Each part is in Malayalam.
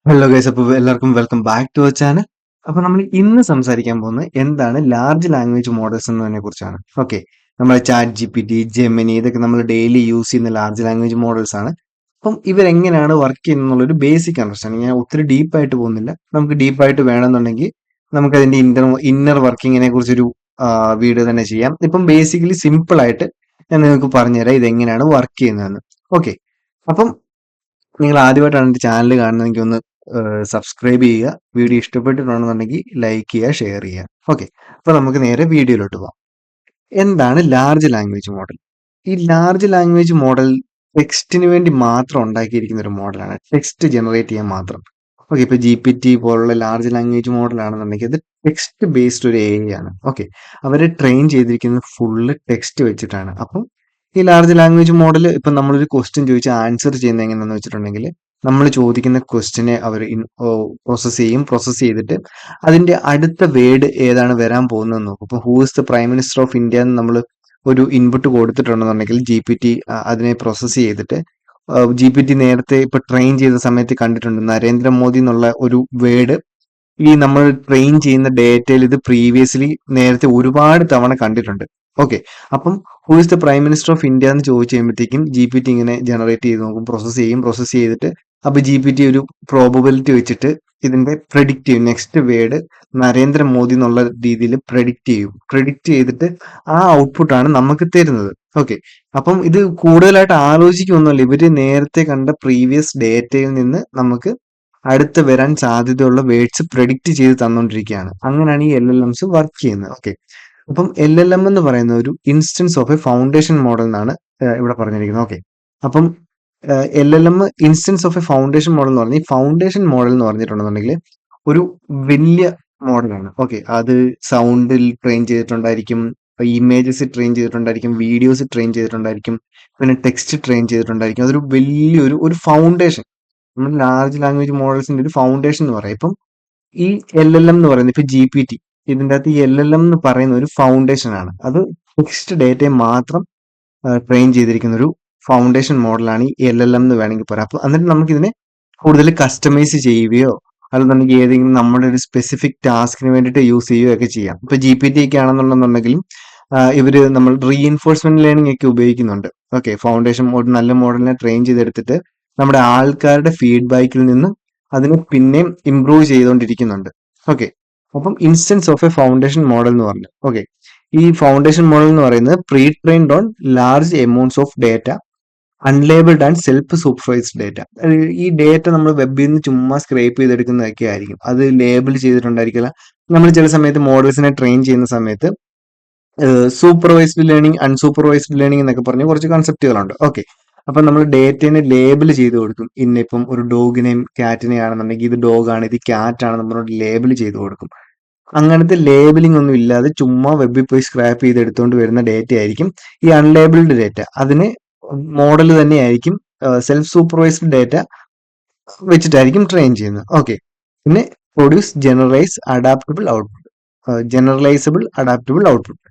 ഹലോ ഗൈസ്, അപ്പോൾ എല്ലാവർക്കും welcome back to our channel. അപ്പോൾ നമ്മൾ ഇന്ന് സംസാരിക്കാൻ പോകുന്നത് എന്താണ് ലാർജ് ലാംഗ്വേജ് മോഡൽസ് എന്നതിനെ കുറിച്ചാണ്. ഓക്കെ, നമ്മൾ ചാറ്റ് GPT, ജെമിനി ഇതൊക്കെ നമ്മൾ ഡെയിലി യൂസ് ചെയ്യുന്ന ലാർജ് ലാംഗ്വേജ് മോഡൽസ് ആണ്. അപ്പം ഇവരെങ്ങനെയാണ് വർക്ക് ചെയ്യുന്നുള്ളൊരു ബേസിക് അണ്ടർസ്റ്റാൻഡിങ്. ഞാൻ ഒത്തിരി ഡീപ്പായിട്ട് പോകുന്നില്ല. നമുക്ക് ഡീപ്പായിട്ട് വേണമെന്നുണ്ടെങ്കിൽ നമുക്ക് അതിന്റെ ഇന്നർ വർക്കിങ്ങിനെ കുറിച്ചൊരു വീഡിയോ തന്നെ ചെയ്യാം. ഇപ്പം ബേസിക്കലി സിമ്പിൾ ആയിട്ട് ഞാൻ നിങ്ങൾക്ക് പറഞ്ഞുതരാം ഇതെങ്ങനെയാണ് വർക്ക് ചെയ്യുന്നതെന്ന്. ഓക്കെ, അപ്പം നിങ്ങൾ ആദ്യമായിട്ടാണ് എൻ്റെ ചാനൽ കാണുന്നതെങ്കിൽ ഒന്ന് സബ്സ്ക്രൈബ് ചെയ്യുക. വീഡിയോ ഇഷ്ടപ്പെട്ടിട്ടുണ്ടെന്നുണ്ടെങ്കിൽ ലൈക്ക് ചെയ്യുക, ഷെയർ ചെയ്യുക. ഓക്കെ, അപ്പോൾ നമുക്ക് നേരെ വീഡിയോയിലോട്ട് പോകാം. എന്താണ് ലാർജ് ലാംഗ്വേജ് മോഡൽ? ഈ ലാർജ് ലാംഗ്വേജ് മോഡൽ ടെക്സ്റ്റിന് വേണ്ടി മാത്രം ഉണ്ടാക്കിയിരിക്കുന്ന ഒരു മോഡലാണ്. ടെക്സ്റ്റ് ജനറേറ്റ് ചെയ്യാൻ മാത്രം. ഓക്കെ, ഇപ്പൊ GPT പോലുള്ള ലാർജ് ലാംഗ്വേജ് മോഡൽ ആണെന്നുണ്ടെങ്കിൽ അത് ടെക്സ്റ്റ് ബേസ്ഡ് ഒരു AI ആണ്. ഓക്കെ, അവരെ ട്രെയിൻ ചെയ്തിരിക്കുന്നത് ഫുള്ള് ടെക്സ്റ്റ് വെച്ചിട്ടാണ്. അപ്പം ഈ ലാർജ് ലാംഗ്വേജ് മോഡൽ ഇപ്പൊ നമ്മളൊരു ക്വസ്റ്റ്യൻ ചോദിച്ചാൽ ആൻസർ ചെയ്യുന്നത് എങ്ങനെയാണെന്ന് വെച്ചിട്ടുണ്ടെങ്കിൽ നമ്മൾ ചോദിക്കുന്ന ക്വസ്റ്റിനെ അവർ പ്രോസസ്സ് ചെയ്യും. പ്രോസസ്സ് ചെയ്തിട്ട് അതിന്റെ അടുത്ത വേർഡ് ഏതാണ് വരാൻ പോകുന്നത് നോക്കും. ഇപ്പൊ who is the prime minister of India എന്ന് നമ്മൾ ഒരു ഇൻപുട്ട് കൊടുത്തിട്ടുണ്ടെന്നുണ്ടെങ്കിൽ GPT അതിനെ പ്രോസസ്സ് ചെയ്തിട്ട് GPT നേരത്തെ ഇപ്പൊ ട്രെയിൻ ചെയ്ത സമയത്ത് കണ്ടിട്ടുണ്ട് നരേന്ദ്രമോദി എന്നുള്ള ഒരു വേർഡ് ഈ നമ്മൾ ട്രെയിൻ ചെയ്യുന്ന ഡേറ്റയിൽ ഇത് പ്രീവിയസ്ലി നേരത്തെ ഒരുപാട് തവണ കണ്ടിട്ടുണ്ട്. ഓക്കെ, അപ്പം who is the prime minister of India എന്ന് ചോദിച്ചു കഴിയുമ്പോഴത്തേക്കും GPT ഇങ്ങനെ ജനറേറ്റ് ചെയ്ത് നോക്കും, പ്രോസസ്സ് ചെയ്യും. പ്രോസസ്സ് ചെയ്തിട്ട് അപ്പൊ GPT ഒരു പ്രോബബിലിറ്റി വെച്ചിട്ട് ഇതിന്റെ പ്രെഡിക്റ്റ് ചെയ്യും. നെക്സ്റ്റ് വേർഡ് നരേന്ദ്രമോദി എന്നുള്ള രീതിയിൽ പ്രെഡിക്റ്റ് ചെയ്യും. പ്രെഡിക്റ്റ് ചെയ്തിട്ട് ആ ഔട്ട്പുട്ടാണ് നമുക്ക് തരുന്നത്. ഓക്കെ, അപ്പം ഇത് കൂടുതലായിട്ട് ആലോചിക്കൊന്നുമല്ല. ഇവര് നേരത്തെ കണ്ട പ്രീവിയസ് ഡേറ്റയിൽ നിന്ന് നമുക്ക് അടുത്ത് വരാൻ സാധ്യതയുള്ള വേർഡ്സ് പ്രെഡിക്റ്റ് ചെയ്ത് തന്നുകൊണ്ടിരിക്കുകയാണ്. അങ്ങനെയാണ് ഈ LLMs വർക്ക് ചെയ്യുന്നത്. ഓക്കെ, അപ്പം LLM എന്ന് പറയുന്ന ഒരു instance of A foundation model എന്നാണ് ഇവിടെ പറഞ്ഞിരിക്കുന്നത്. ഓക്കെ, അപ്പം LLM instance of A foundation model എന്ന് പറഞ്ഞാൽ ഈ ഫൗണ്ടേഷൻ മോഡൽ എന്ന് പറഞ്ഞിട്ടുണ്ടെന്നുണ്ടെങ്കിൽ ഒരു വലിയ മോഡലാണ്. ഓക്കെ, അത് സൗണ്ടിൽ ട്രെയിൻ ചെയ്തിട്ടുണ്ടായിരിക്കും, ഇമേജസ് ട്രെയിൻ ചെയ്തിട്ടുണ്ടായിരിക്കും, വീഡിയോസ് ട്രെയിൻ ചെയ്തിട്ടുണ്ടായിരിക്കും, പിന്നെ ടെക്സ്റ്റ് ട്രെയിൻ ചെയ്തിട്ടുണ്ടായിരിക്കും. അതൊരു വലിയൊരു ഒരു ഫൗണ്ടേഷൻ, നമ്മൾ ലാർജ് ലാംഗ്വേജ് മോഡൽസിന്റെ ഒരു ഫൗണ്ടേഷൻ എന്ന് പറയും. ഇപ്പം ഈ LLM എന്ന് പറയുന്നത് ഇപ്പൊ GPT, ഇതിന്റെ അകത്ത് ഈ LLM എന്ന് പറയുന്ന ഒരു ഫൗണ്ടേഷൻ ആണ്. അത് ടെക്സ്റ്റ് ഡേറ്റയെ മാത്രം ട്രെയിൻ ചെയ്തിരിക്കുന്ന ഒരു ഫൗണ്ടേഷൻ മോഡലാണ് ഈ LLM എന്ന് വേണമെങ്കിൽ പറയാം. അപ്പൊ എന്നിട്ട് നമുക്ക് ഇതിനെ കൂടുതൽ കസ്റ്റമൈസ് ചെയ്യുകയോ അല്ലെന്നുണ്ടെങ്കിൽ ഏതെങ്കിലും നമ്മുടെ ഒരു സ്പെസിഫിക് ടാസ്കിന് വേണ്ടിയിട്ട് യൂസ് ചെയ്യുകയോ ഒക്കെ ചെയ്യാം. ഇപ്പൊ GPT ഒക്കെ ആണെന്നുണ്ടെന്നുണ്ടെങ്കിലും ഇവര് നമ്മൾ റീഇൻഫോഴ്സ്മെന്റ് ലേണിംഗ് ഒക്കെ ഉപയോഗിക്കുന്നുണ്ട്. ഓക്കെ, ഫൗണ്ടേഷൻ മോഡൽ നല്ല മോഡലിനെ ട്രെയിൻ ചെയ്തെടുത്തിട്ട് നമ്മുടെ ആൾക്കാരുടെ ഫീഡ്ബാക്കിൽ നിന്ന് അതിനെ പിന്നെയും ഇംപ്രൂവ് ചെയ്തുകൊണ്ടിരിക്കുന്നുണ്ട്. ഓക്കെ, അപ്പം instance of A foundation model എന്ന് പറഞ്ഞു. ഓക്കെ, ഈ ഫൗണ്ടേഷൻ മോഡൽ എന്ന് പറയുന്നത് pre trained on large amounts of data, unlabelled and self supervised data. ഈ ഡേറ്റ നമ്മൾ വെബിൽ നിന്ന് ചുമ്മാ സ്ക്രേപ്പ് ചെയ്തെടുക്കുന്നതൊക്കെ ആയിരിക്കും. അത് ലേബിൾ ചെയ്തിട്ടുണ്ടായിരിക്കില്ല. നമ്മൾ ചില സമയത്ത് മോഡൽസിനെ ട്രെയിൻ ചെയ്യുന്ന സമയത്ത് സൂപ്പർവൈസ്ഡ് ലേണിംഗ്, അൺസൂപ്പർവൈസ്ഡ് ലേണിംഗ് എന്നൊക്കെ പറഞ്ഞ് കുറച്ച് കൺസെപ്റ്റുകളുണ്ട്. ഓക്കെ, അപ്പൊ നമ്മൾ ഡേറ്റനെ ലേബിൾ ചെയ്ത് കൊടുക്കും. ഇന്നിപ്പം ഒരു ഡോഗിനെയും കാറ്റിനെയും ആണെന്നുണ്ടെങ്കിൽ ഇത് ഡോഗാണ്, ഇത് ക്യാറ്റ് ആണ്, നമ്മൾ ലേബിൾ ചെയ്ത് കൊടുക്കും. അങ്ങനത്തെ ലേബലിംഗ് ഒന്നും ഇല്ലാതെ ചുമ്മാ വെബിൽ പോയി സ്ക്രാപ്പ് ചെയ്ത് എടുത്തുകൊണ്ട് വരുന്ന ഡേറ്റ ആയിരിക്കും ഈ അൺലേബിൾഡ് ഡേറ്റ. അതിന് മോഡൽ തന്നെയായിരിക്കും സെൽഫ് സൂപ്പർവൈസ്ഡ് ഡേറ്റ വെച്ചിട്ടായിരിക്കും ട്രെയിൻ ചെയ്യുന്നത്. ഓക്കെ, പിന്നെ produce generalisable adaptable output.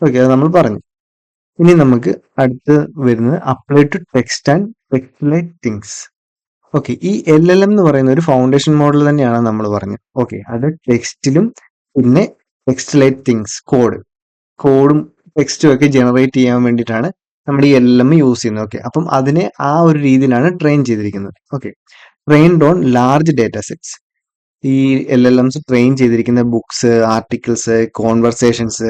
Okay, അത് നമ്മൾ പറഞ്ഞു. ഇനി നമുക്ക് അടുത്ത് വരുന്നത് apply to text and text things. Okay, ഈ LLM എന്ന് പറയുന്ന ഒരു ഫൗണ്ടേഷൻ മോഡൽ തന്നെയാണ് നമ്മൾ പറഞ്ഞത്. ഓക്കെ, അത് ടെക്സ്റ്റിലും പിന്നെ ടെക്സ്റ്റ് ലൈറ്റ് തിങ്സ്, കോഡും ടെക്സ്റ്റും ഒക്കെ ജനറേറ്റ് ചെയ്യാൻ വേണ്ടിയിട്ടാണ് നമ്മൾ ഈ LLM യൂസ് ചെയ്യുന്നത്. ഓക്കെ, അപ്പം അതിനെ ആ ഒരു രീതിയിലാണ് ട്രെയിൻ ചെയ്തിരിക്കുന്നത്. Okay, trained on large data sets. ഈ LLMs ട്രെയിൻ ചെയ്തിരിക്കുന്ന ബുക്സ്, ആർട്ടിക്കിൾസ്, കോൺവെർസേഷൻസ്,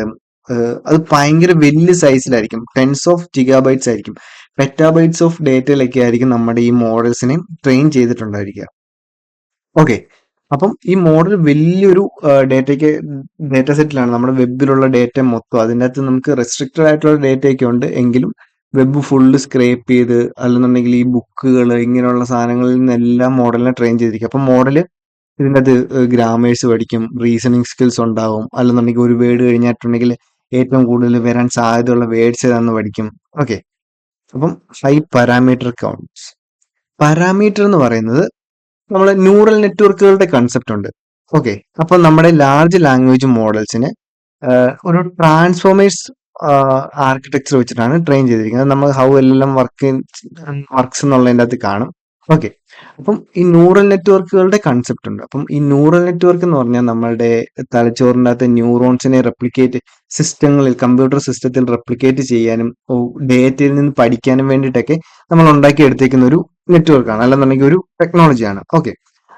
അത് ഭയങ്കര വലിയ സൈസിലായിരിക്കും. ടെൻസ് ഓഫ് ജിഗാബൈറ്റ്സ് ആയിരിക്കും, പെറ്റാബൈറ്റ്സ് ഓഫ് ഡേറ്റയിലൊക്കെ ആയിരിക്കും നമ്മുടെ ഈ മോഡൽസിനെ ട്രെയിൻ ചെയ്തിട്ടുണ്ടായിരിക്കുക. ഓക്കെ, അപ്പം ഈ മോഡൽ വലിയൊരു ഡേറ്റ സെറ്റിലാണ്. നമ്മുടെ വെബിലുള്ള ഡേറ്റ മൊത്തം, അതിൻ്റെ അകത്ത് നമുക്ക് റെസ്ട്രിക്റ്റഡ് ആയിട്ടുള്ള ഡേറ്റയൊക്കെ ഉണ്ട്, എങ്കിലും വെബ് ഫുള്ള് സ്ക്രേപ്പ് ചെയ്ത് അല്ലെന്നുണ്ടെങ്കിൽ ഈ ബുക്കുകൾ ഇങ്ങനെയുള്ള സാധനങ്ങളിൽ നിന്നെല്ലാം മോഡലിനെ ട്രെയിൻ ചെയ്തിരിക്കും. അപ്പം മോഡല് ഇതിൻ്റെ അത് ഗ്രാമേഴ്സ് പഠിക്കും, റീസണിങ് സ്കിൽസ് ഉണ്ടാവും, അല്ലെന്നുണ്ടെങ്കിൽ ഒരു വേർഡ് കഴിഞ്ഞിട്ടുണ്ടെങ്കിൽ ഏറ്റവും കൂടുതൽ വരാൻ സാധ്യതയുള്ള വേർഡ്സ് ഏതാണെന്ന് പഠിക്കും. ഓക്കെ, അപ്പം ഹൈ പാരാമീറ്റർ കൗണ്ട്സ്. പാരാമീറ്റർ എന്ന് പറയുന്നത് നമ്മളെ ന്യൂറൽ നെറ്റ്വർക്കുകളുടെ കൺസെപ്റ്റ് ഉണ്ട്. ഓക്കെ, അപ്പൊ നമ്മുടെ ലാർജ് ലാംഗ്വേജ് മോഡൽസിന് ഒരു ട്രാൻസ്ഫോമേഴ്സ് ആർക്കിടെക്ചർ വെച്ചിട്ടാണ് ട്രെയിൻ ചെയ്തിരിക്കുന്നത്. നമ്മൾ ഹൗ LLM വർക്ക്സ് എന്നുള്ളതിൻ്റെ അകത്ത് കാണും. ഓക്കെ, അപ്പം ഈ ന്യൂറൽ നെറ്റ്വർക്കുകളുടെ കൺസെപ്റ്റ് ഉണ്ട്. അപ്പം ഈ ന്യൂറൽ നെറ്റ്വർക്ക് എന്ന് പറഞ്ഞാൽ നമ്മളുടെ തലച്ചോറിൻ്റെ അകത്ത് ന്യൂറോൺസിനെ റെപ്ലിക്കേറ്റ് സിസ്റ്റങ്ങളിൽ കമ്പ്യൂട്ടർ സിസ്റ്റത്തിൽ റെപ്ലിക്കേറ്റ് ചെയ്യാനും ഡേറ്റയിൽ നിന്ന് പഠിക്കാനും വേണ്ടിയിട്ടൊക്കെ നമ്മൾ ഉണ്ടാക്കിയെടുത്തേക്കുന്ന ഒരു നെറ്റ്വർക്കാണ്, അല്ലെന്നുണ്ടെങ്കിൽ ഒരു ടെക്നോളജിയാണ്. ഓക്കെ,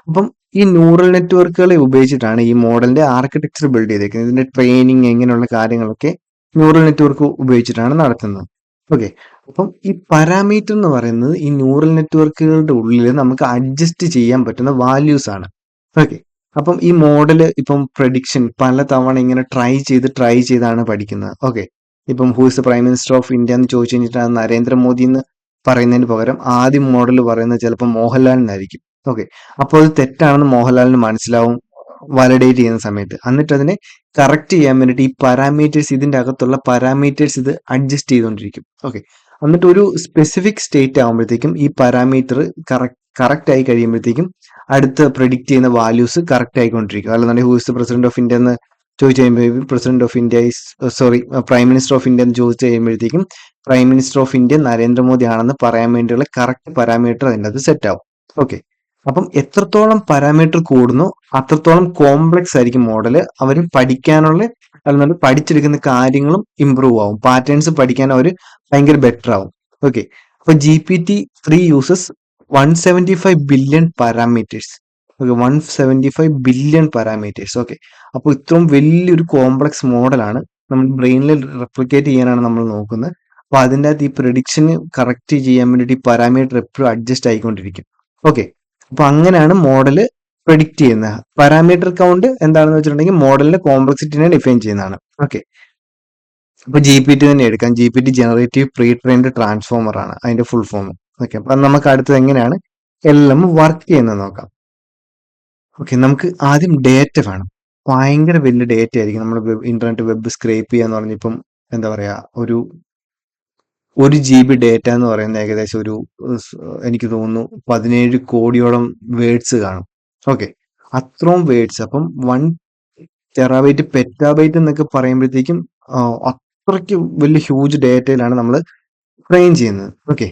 അപ്പം ഈ ന്യൂറൽ നെറ്റ്വർക്കുകളെ ഉപയോഗിച്ചിട്ടാണ് ഈ മോഡലിന്റെ ആർക്കിടെക്ചർ ബിൽഡ് ചെയ്തേക്കുന്നത്. ഇതിന്റെ ട്രെയിനിങ് ഇങ്ങനെയുള്ള കാര്യങ്ങളൊക്കെ ന്യൂറൽ നെറ്റ്വർക്ക് ഉപയോഗിച്ചിട്ടാണ് നടത്തുന്നത്. ഓക്കെ, അപ്പം ഈ പാരാമീറ്റർ എന്ന് പറയുന്നത് ഈ ന്യൂറൽ നെറ്റ്വർക്കുകളുടെ ഉള്ളിൽ നമുക്ക് അഡ്ജസ്റ്റ് ചെയ്യാൻ പറ്റുന്ന വാല്യൂസ് ആണ്. ഓക്കെ, അപ്പം ഈ മോഡല് ഇപ്പം പ്രഡിക്ഷൻ പല തവണ ഇങ്ങനെ ട്രൈ ചെയ്താണ് പഠിക്കുന്നത്. ഓക്കെ, ഇപ്പം who is the prime minister of India എന്ന് ചോദിച്ചു കഴിഞ്ഞിട്ട് അത് നരേന്ദ്രമോദി എന്ന് പറയുന്നതിന് പകരം ആദ്യം മോഡൽ പറയുന്നത് ചിലപ്പോൾ മോഹൻലാലിനായിരിക്കും. ഓക്കെ, അപ്പോൾ അത് തെറ്റാണെന്ന് മോഹൻലാലിന് മനസ്സിലാവും വാലിഡേറ്റ് ചെയ്യുന്ന സമയത്ത്. എന്നിട്ട് അതിനെ കറക്റ്റ് ചെയ്യാൻ വേണ്ടിയിട്ട് ഈ പാരാമീറ്റേഴ്സ്, ഇതിന്റെ അകത്തുള്ള പാരാമീറ്റേഴ്സ് ഇത് അഡ്ജസ്റ്റ് ചെയ്തുകൊണ്ടിരിക്കും. ഓക്കെ, എന്നിട്ട് ഒരു സ്പെസിഫിക് സ്റ്റേറ്റ് ആകുമ്പോഴത്തേക്കും ഈ പാരാമീറ്റർ കറക്റ്റ് ആയി കഴിയുമ്പോഴത്തേക്കും അടുത്ത് പ്രെഡിക്റ്റ് ചെയ്യുന്ന വാല്യൂസ് കറക്റ്റ് ആയിക്കൊണ്ടിരിക്കും. അല്ലെന്നുണ്ടെങ്കിൽ who is the president of India എന്ന് ചോദിച്ചു കഴിയുമ്പോഴേക്കും president of India prime minister of India എന്ന് ചോദിച്ചു കഴിയുമ്പോഴത്തേക്കും prime minister of India Narendra Modi ആണെന്ന് പറയാൻ വേണ്ടിയുള്ള കറക്റ്റ് പാരാമീറ്റർ അതിൻ്റെ അത് സെറ്റ് ആവും. ഓക്കെ, അപ്പം എത്രത്തോളം പാരാമീറ്റർ കൂടുന്നു അത്രത്തോളം കോംപ്ലക്സ് ആയിരിക്കും മോഡൽ. അവർ പഠിക്കാനുള്ള അല്ലെന്നുണ്ടെങ്കിൽ പഠിച്ചെടുക്കുന്ന കാര്യങ്ങളും ഇമ്പ്രൂവ് ആവും, പാറ്റേൺസ് പഠിക്കാൻ അവർ ഭയങ്കര ബെറ്റർ ആവും. ഓക്കെ, അപ്പൊ GPT-3 uses 175 billion parameters. Okay, 175 billion parameters. Okay, അപ്പോൾ ഇത്രയും വലിയൊരു കോംപ്ലക്സ് മോഡലാണ് നമ്മൾ ബ്രെയിനിൽ റെപ്ലിക്കേറ്റ് ചെയ്യാനാണ് നമ്മൾ നോക്കുന്നത്. അപ്പൊ അതിൻ്റെ അകത്ത് ഈ പ്രഡിക്ഷന് കറക്റ്റ് ചെയ്യാൻ വേണ്ടിയിട്ട് ഈ പാരാമീറ്റർ എപ്പോഴും അഡ്ജസ്റ്റ് ആയിക്കൊണ്ടിരിക്കും. ഓക്കെ, അപ്പൊ അങ്ങനെയാണ് മോഡല് പ്രെഡിക്റ്റ് ചെയ്യുന്നത്. പാരാമീറ്റർ കൗണ്ട് എന്താണെന്ന് വെച്ചിട്ടുണ്ടെങ്കിൽ മോഡലിന്റെ കോംപ്ലക്സിറ്റിനെ ഡിഫൈൻ ചെയ്യുന്നതാണ്. ഓക്കെ, അപ്പൊ GPT തന്നെ എടുക്കാം. GPT generative pre trained transformer ആണ് അതിന്റെ ഫുൾ ഫോം. ഓക്കെ, അപ്പൊ നമുക്ക് അടുത്തത് എങ്ങനെയാണ് എല്ലാം വർക്ക് ചെയ്യുന്നത് നോക്കാം. ഓക്കെ, നമുക്ക് ആദ്യം ഡേറ്റ വേണം. ഭയങ്കര വലിയ ഡേറ്റ ആയിരിക്കും. നമ്മൾ ഇന്റർനെറ്റ് വെബ് സ്ക്രേപ്പ് ചെയ്യാന്ന് പറഞ്ഞിപ്പം എന്താ പറയാ, ഒരു 1 GB ഡേറ്റ എന്ന് പറയുന്നത് ഏകദേശം ഒരു എനിക്ക് തോന്നുന്നു 17 കോടിയോളം വേർഡ്സ് കാണും. ഓക്കെ, അത്രയും വേർഡ്സ്. അപ്പം 1 TB പെറ്റാബൈറ്റ് എന്നൊക്കെ പറയുമ്പോഴത്തേക്കും അത്രയ്ക്ക് വലിയ ഹ്യൂജ് ഡേറ്റയിലാണ് നമ്മൾ ട്രെയിൻ ചെയ്യുന്നത്. ഓക്കെ,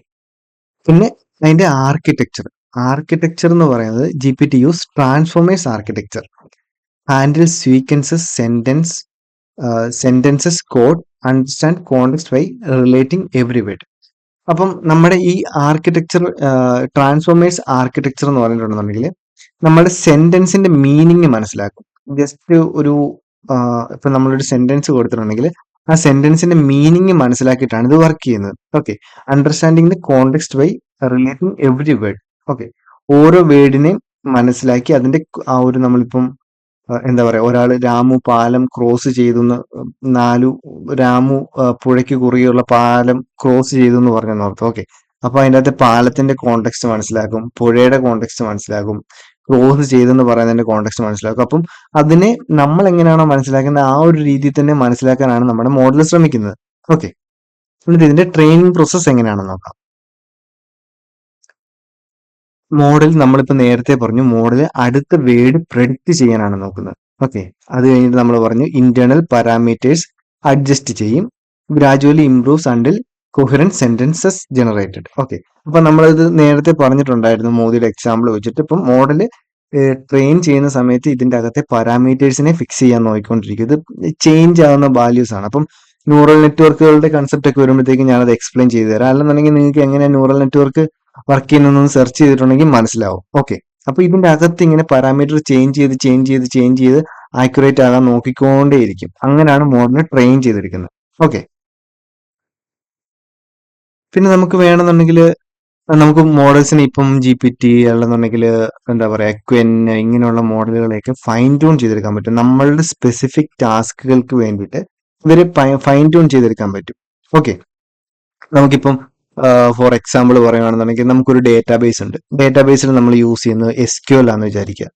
പിന്നെ അതിന്റെ ആർക്കിടെക്ചർ എന്ന് പറയുന്നത് GPT use transformers architecture, handle sentences code, understand context by relating every word. അപ്പം നമ്മുടെ ഈ ആർക്കിടെക്ചർ, ട്രാൻസ്ഫോമേഴ്സ് ആർക്കിടെക്ചർ എന്ന് പറഞ്ഞിട്ടുണ്ടെന്നുണ്ടെങ്കിൽ നമ്മുടെ സെന്റൻസിന്റെ മീനിങ് മനസ്സിലാക്കും. ജസ്റ്റ് ഒരു ഇപ്പൊ നമ്മളൊരു സെന്റൻസ് കൊടുത്തിട്ടുണ്ടെങ്കിൽ ആ സെന്റൻസിന്റെ മീനിങ് മനസ്സിലാക്കിയിട്ടാണ് ഇത് വർക്ക് ചെയ്യുന്നത്. Okay, understanding the context by relating every word. Okay, ഓരോ വേർഡിനെയും മനസ്സിലാക്കി അതിന്റെ ആ ഒരു നമ്മളിപ്പം എന്താ പറയാ, ഒരാൾ രാമു പാലം ക്രോസ് ചെയ്തു രാമു പുഴയ്ക്ക് കുറുകെയുള്ള പാലം ക്രോസ് ചെയ്തു എന്ന് പറഞ്ഞെന്ന് ഓർത്ത്. ഓക്കെ, അപ്പൊ അതിൻ്റെ അകത്ത് പാലത്തിന്റെ കോണ്ടെക്സ്റ്റ് മനസ്സിലാക്കും, പുഴയുടെ കോണ്ടെക്സ്റ്റ് മനസ്സിലാക്കും, ക്രോസ് ചെയ്തെന്ന് പറയുന്നതിന്റെ കോണ്ടെക്സ്റ്റ് മനസ്സിലാക്കും. അപ്പം അതിനെ നമ്മൾ എങ്ങനെയാണോ മനസ്സിലാക്കുന്നത് ആ ഒരു രീതിയിൽ തന്നെ മനസ്സിലാക്കാനാണ് നമ്മുടെ മോഡൽ ശ്രമിക്കുന്നത്. ഓക്കെ, എന്നിട്ട് ഇതിന്റെ ട്രെയിനിങ് പ്രോസസ് എങ്ങനെയാണെന്ന് നോക്കാം. മോഡൽ നമ്മളിപ്പോൾ നേരത്തെ പറഞ്ഞു, മോഡൽ അടുത്ത വേർഡ് പ്രെഡിക്റ്റ് ചെയ്യാനാണ് നോക്കുന്നത്. ഓക്കെ, അത് കഴിഞ്ഞിട്ട് നമ്മൾ പറഞ്ഞു ഇന്റേണൽ പാരാമീറ്റേഴ്സ് അഡ്ജസ്റ്റ് ചെയ്യും, gradually improves until coherent sentences generated. Okay, അപ്പൊ നമ്മളിത് നേരത്തെ പറഞ്ഞിട്ടുണ്ടായിരുന്നു മോദിയുടെ എക്സാമ്പിൾ വെച്ചിട്ട്. ഇപ്പം മോഡൽ ട്രെയിൻ ചെയ്യുന്ന സമയത്ത് ഇതിന്റെ അകത്തെ പാരാമീറ്റേഴ്സിനെ ഫിക്സ് ചെയ്യാൻ നോക്കിക്കൊണ്ടിരിക്കും. ഇത് ചേഞ്ച് ആവുന്ന വാല്യൂസ് ആണ്. അപ്പം ന്യൂറൽ നെറ്റ്വർക്കുകളുടെ കൺസെപ്റ്റ് ഒക്കെ വരുമ്പോഴത്തേക്കും ഞാനത് എക്സ്പ്ലെയിൻ ചെയ്തു തരാം. അല്ലെന്നുണ്ടെങ്കിൽ നിങ്ങൾക്ക് എങ്ങനെയാണ് ന്യൂറൽ നെറ്റ്വർക്ക് വർക്ക് ചെയ്യുന്നതെന്ന് സെർച്ച് ചെയ്തിട്ടുണ്ടെങ്കിൽ മനസ്സിലാവും. ഓക്കെ, അപ്പൊ ഇതിന്റെ അകത്ത് ഇങ്ങനെ പാരാമീറ്റർ ചേഞ്ച് ചെയ്ത് ആക്യുറേറ്റ് ആകാൻ നോക്കിക്കൊണ്ടേയിരിക്കും. അങ്ങനെയാണ് മോഡലിനെ ട്രെയിൻ ചെയ്തെടുക്കുന്നത്. ഓക്കെ, പിന്നെ നമുക്ക് വേണമെന്നുണ്ടെങ്കിൽ നമുക്ക് മോഡൽസിന് ഇപ്പം GPT അല്ലെന്നുണ്ടെങ്കിൽ എന്താ പറയാ ക്വൻ ഇങ്ങനെയുള്ള മോഡലുകളെയൊക്കെ ഫൈൻ ട്യൂൺ ചെയ്തെടുക്കാൻ പറ്റും. നമ്മളുടെ സ്പെസിഫിക് ടാസ്കുകൾക്ക് വേണ്ടിയിട്ട് ഇവരെ ഫൈൻ ട്യൂൺ ചെയ്തെടുക്കാൻ പറ്റും. ഓക്കെ, നമുക്കിപ്പം ഫോർ എക്സാമ്പിൾ പറയുകയാണെന്നുണ്ടെങ്കിൽ നമുക്കൊരു ഡേറ്റാബേസ് ഉണ്ട്. ഡേറ്റാബേസിൽ നമ്മൾ യൂസ് ചെയ്യുന്നത് SQL ആണെന്ന് വിചാരിക്കുക.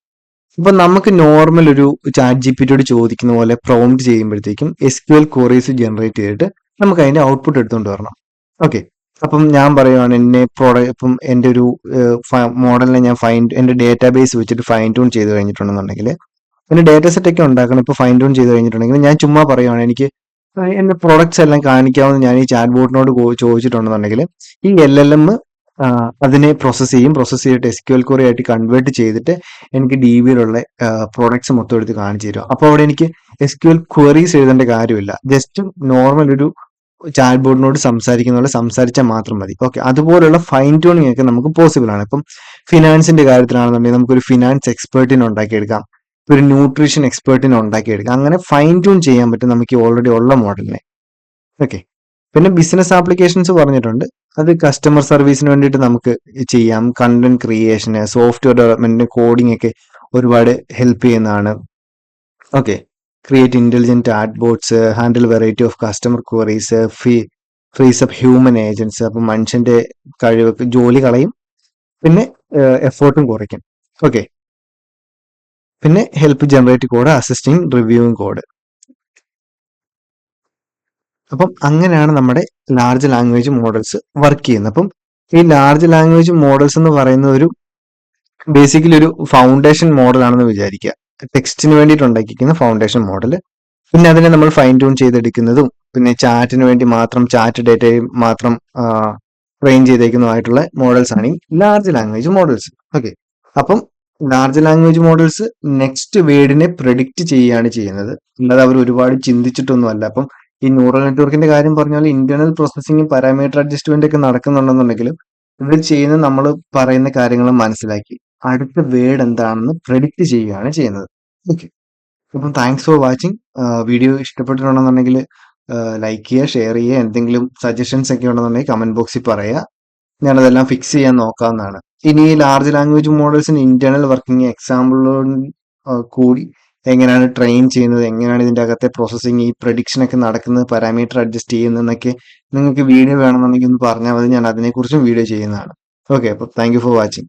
ഇപ്പൊ നമുക്ക് നോർമൽ ഒരു ചാറ്റ് GPT ചോദിക്കുന്ന പോലെ പ്രോംപ്റ്റ് ചെയ്യുമ്പോഴത്തേക്കും SQL ക്വറീസ് ജനറേറ്റ് ചെയ്തിട്ട് നമുക്ക് അതിന്റെ ഔട്ട്പുട്ട് എടുത്തുകൊണ്ട് വരണം. ഓക്കെ, അപ്പം ഞാൻ പറയുവാണ് ഇപ്പം എൻ്റെ ഒരു മോഡലിനെ ഞാൻ എൻ്റെ ഡേറ്റാബേസ് വെച്ചിട്ട് ഫൈൻ ട്യൂൺ ചെയ്ത് കഴിഞ്ഞിട്ടുണ്ടെന്നുണ്ടെങ്കിൽ പിന്നെ ഡേറ്റ സെറ്റ് ഒക്കെ ഉണ്ടാക്കണം. ഇപ്പൊ ഫൈൻ ട്യൂൺ ചെയ്ത് കഴിഞ്ഞിട്ടുണ്ടെങ്കിൽ ഞാൻ ചുമ്മാ പറയുവാണ് എനിക്ക് എന്റെ പ്രൊഡക്ട്സ് എല്ലാം കാണിക്കാമെന്ന് ഞാൻ ഈ ചാറ്റ് ബോട്ടിനോട് ചോദിച്ചിട്ടുണ്ടെന്നുണ്ടെങ്കിൽ ഈ LLM അതിനെ പ്രോസസ്സ് ചെയ്യും. പ്രോസസ്സ് ചെയ്തിട്ട് SQL ക്വറി ആയിട്ട് കൺവേർട്ട് ചെയ്തിട്ട് എനിക്ക് DBയിലുള്ള പ്രോഡക്ട്സ് മൊത്തം എടുത്ത് കാണിച്ചു തരും. അപ്പോൾ അവിടെ എനിക്ക് SQL ക്വറീസ് എഴുതേണ്ട കാര്യമില്ല. ജസ്റ്റ് നോർമൽ ഒരു ചാറ്റ് ബോർഡിനോട് സംസാരിക്കുന്ന പോലെ സംസാരിച്ചാൽ മാത്രം മതി. ഓക്കെ, അതുപോലുള്ള ഫൈൻ ട്യൂണിങ് ഒക്കെ നമുക്ക് പോസിബിൾ ആണ്. ഇപ്പം ഫിനാൻസിന്റെ കാര്യത്തിലാണെന്നുണ്ടെങ്കിൽ നമുക്കൊരു ഫിനാൻസ് എക്സ്പേർട്ടിനെ ഉണ്ടാക്കിയെടുക്കാം, ഒരു ന്യൂട്രീഷൻ എക്സ്പേർട്ടിനെ ഉണ്ടാക്കിയെടുക്കാം. അങ്ങനെ ഫൈൻ ട്യൂൺ ചെയ്യാൻ പറ്റും നമുക്ക് ഓൾറെഡി ഉള്ള മോഡലിനെ. ഓക്കെ, പിന്നെ ബിസിനസ് ആപ്ലിക്കേഷൻസ് പറഞ്ഞിട്ടുണ്ട്. അത് കസ്റ്റമർ സർവീസിന് വേണ്ടിയിട്ട് നമുക്ക് ചെയ്യാം. കണ്ടന്റ് ക്രിയേഷന്, സോഫ്റ്റ്വെയർ ഡെവലപ്മെന്റിന്, കോഡിംഗ് ഒക്കെ ഒരുപാട് ഹെൽപ്പ് ചെയ്യുന്നതാണ്. Okay, create intelligent chat bots, handle variety of customer queries, frees up human agents. അപ്പം മനുഷ്യന്റെ കഴിവ് ജോലി കളയും, പിന്നെ എഫേർട്ടും കുറയ്ക്കും. ഓക്കെ, പിന്നെ help generate code, assisting reviewing code. അപ്പം അങ്ങനെയാണ് നമ്മുടെ ലാർജ് ലാംഗ്വേജ് മോഡൽസ് വർക്ക് ചെയ്യുന്നത്. അപ്പം ഈ ലാർജ് ലാംഗ്വേജ് മോഡൽസ് എന്ന് പറയുന്ന ഒരു ബേസിക്കലി ഒരു ഫൗണ്ടേഷൻ മോഡലാണെന്ന് വിചാരിക്കുക. ടെക്സ്റ്റിന് വേണ്ടിയിട്ട് ഉണ്ടാക്കിയിരിക്കുന്ന ഫൗണ്ടേഷൻ മോഡൽ. പിന്നെ അതിനെ നമ്മൾ ഫൈൻ ട്യൂൺ ചെയ്തെടുക്കുന്നതും, പിന്നെ ചാറ്റിന് വേണ്ടി മാത്രം ചാറ്റ് ഡേറ്റയെ മാത്രം ട്രെയിൻ ചെയ്തേക്കുന്നതുമായിട്ടുള്ള മോഡൽസ് ആണ് ഈ ലാർജ് ലാംഗ്വേജ് മോഡൽസ്. ഓക്കെ, അപ്പം ലാർജ് ലാംഗ്വേജ് മോഡൽസ് നെക്സ്റ്റ് വേർഡിനെ പ്രെഡിക്റ്റ് ചെയ്യുകയാണ് ചെയ്യുന്നത്, അല്ലാതെ അവർ ഒരുപാട് ചിന്തിച്ചിട്ടൊന്നുമല്ല. അപ്പം ഈ ന്യൂറൽ നെറ്റ്വർക്കിന്റെ കാര്യം പറഞ്ഞാൽ ഇന്റേണൽ പ്രോസസ്സിംഗ്, പാരാമീറ്റർ അഡ്ജസ്റ്റ്മെന്റ് ഒക്കെ നടക്കുന്നുണ്ടെന്നുണ്ടെങ്കിലും ഇവർ ചെയ്യുന്ന നമ്മൾ പറയുന്ന കാര്യങ്ങൾ മനസ്സിലാക്കി അടുത്ത വേർഡ് എന്താണെന്ന് പ്രെഡിക്റ്റ് ചെയ്യുകയാണ് ചെയ്യുന്നത്. ഓക്കെ, അപ്പം താങ്ക്സ് ഫോർ വാച്ചിങ്. വീഡിയോ ഇഷ്ടപ്പെട്ടിട്ടുണ്ടെന്നുണ്ടെങ്കിൽ ലൈക്ക് ചെയ്യുക, ഷെയർ ചെയ്യുക. എന്തെങ്കിലും സജഷൻസ് ഒക്കെ ഉണ്ടെന്നുണ്ടെങ്കിൽ കമന്റ് ബോക്സിൽ പറയുക. ഞാനതെല്ലാം ഫിക്സ് ചെയ്യാൻ നോക്കാവുന്നതാണ്. ഇനി ഈ ലാർജ് ലാംഗ്വേജ് മോഡൽസിന് ഇന്റേണൽ വർക്കിംഗ് എക്സാമ്പിളോട് കൂടി എങ്ങനെയാണ് ട്രെയിൻ ചെയ്യുന്നത്, എങ്ങനെയാണ് ഇതിന്റെ അകത്തെ പ്രോസസ്സിങ്, ഈ പ്രഡിക്ഷൻ ഒക്കെ നടക്കുന്നത്, പാരാമീറ്റർ അഡ്ജസ്റ്റ് ചെയ്യുന്നതെന്നൊക്കെ നിങ്ങൾക്ക് വീഡിയോ വേണമെന്നുണ്ടെങ്കിൽ ഒന്ന് പറഞ്ഞാൽ മതി. ഞാൻ അതിനെക്കുറിച്ചും വീഡിയോ ചെയ്യുന്നതാണ്. ഓക്കെ, അപ്പോൾ താങ്ക് യു ഫോർ വാച്ചിങ്.